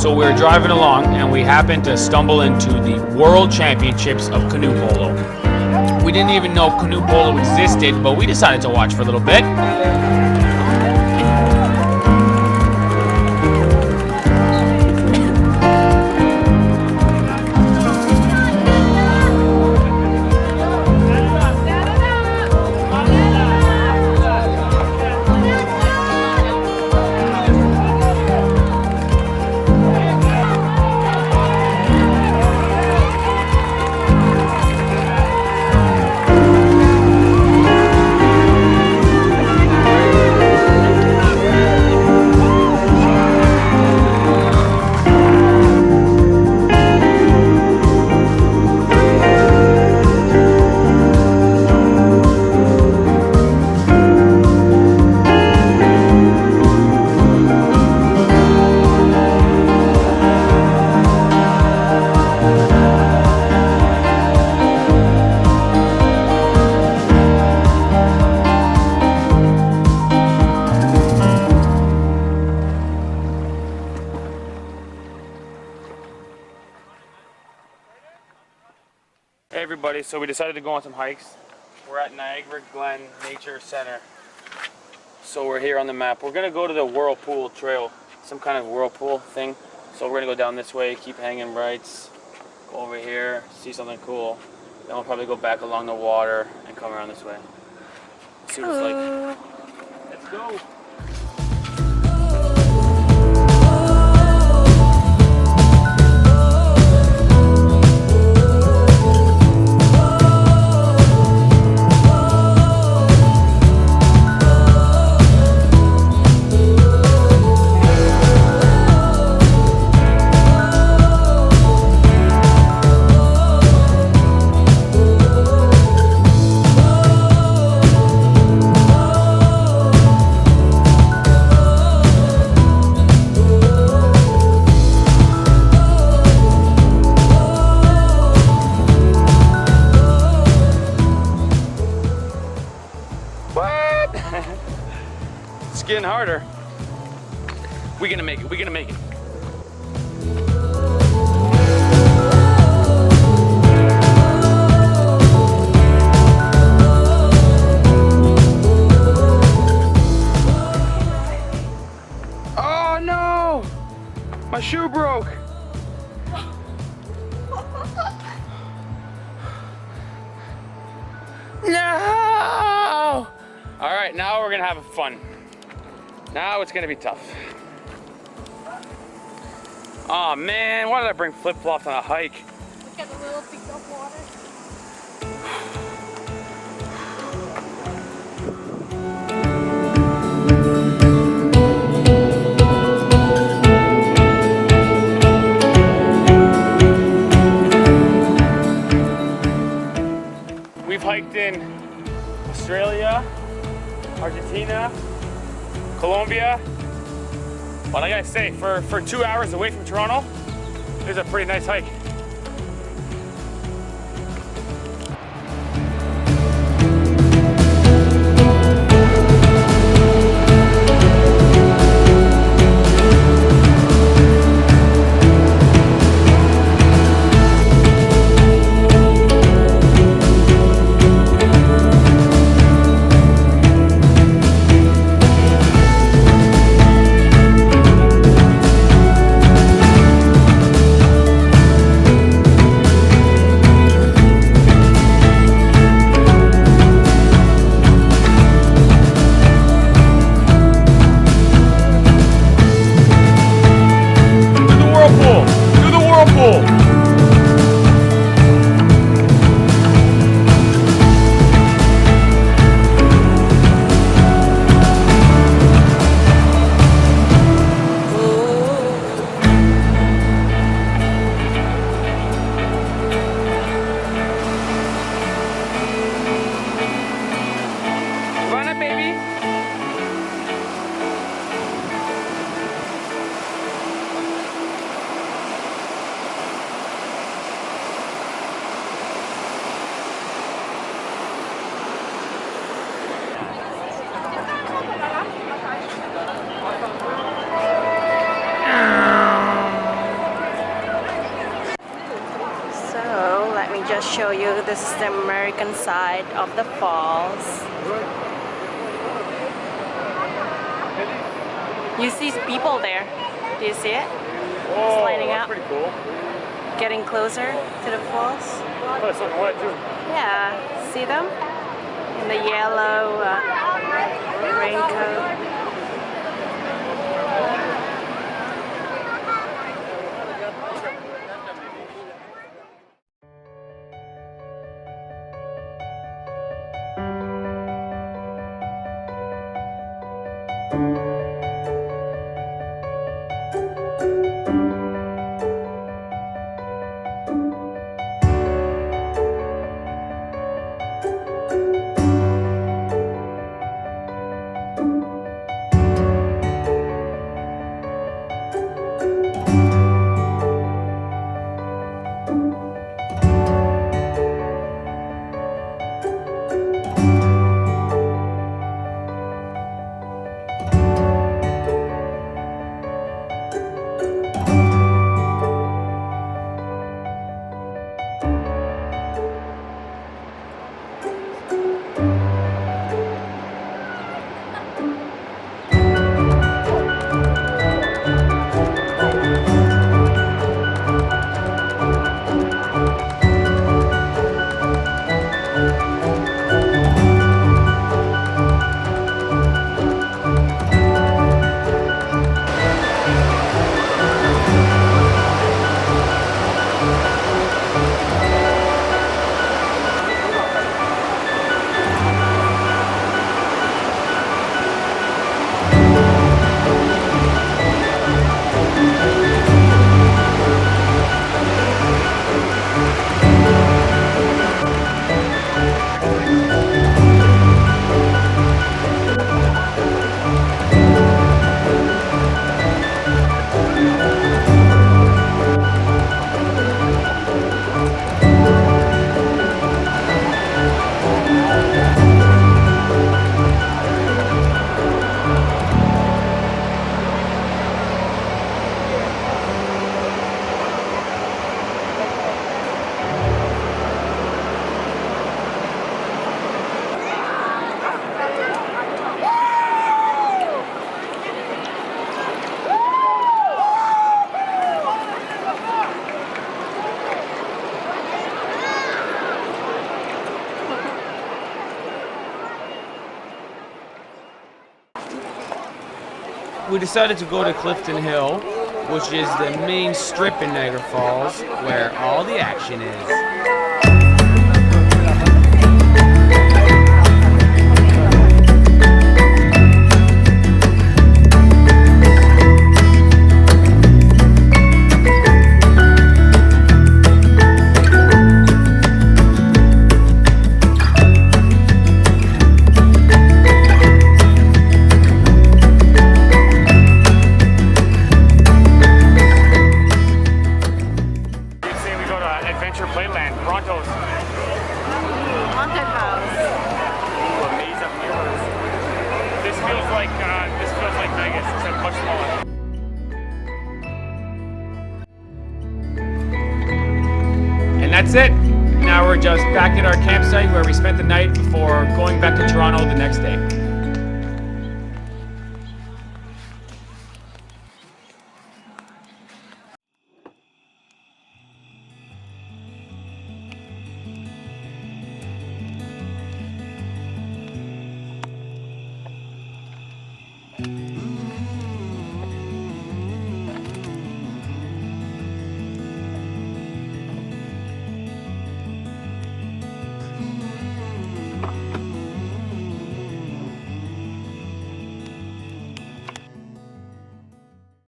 So we were driving along and we happened to stumble into the World Championships of Canoe Polo. We didn't even know canoe polo existed, but we decided to watch for a little bit. Hey everybody, so we decided to go on some hikes. We're at Niagara Glen Nature Center. So we're here on the map. We're gonna go to the Whirlpool Trail, some kind of whirlpool thing. So we're gonna go down this way, keep hanging rights, go over here, see something cool. Then we'll probably go back along the water and come around this way. See what it's like. Let's go! It's getting harder. We're gonna make it. We're gonna make it. Oh no! My shoe broke. No! All right, now we're gonna have fun. Now it's gonna be tough. Oh man, why did I bring flip-flops on a hike? Look at the little piece of water. We've hiked in Australia, Argentina, Colombia, but I gotta say, for 2 hours away from Toronto, this is a pretty nice hike. show you. This is the American side of the falls. You see people there. Do you see it? Just lining up. Pretty cool. Getting closer to the falls. Oh, it's looking wet too. Yeah, see them? In the yellow raincoat. We decided to go to Clifton Hill, which is the main strip in Niagara Falls, where all the action is. And that's it. Now we're just back at our campsite where we spent the night before going back to Toronto the next day.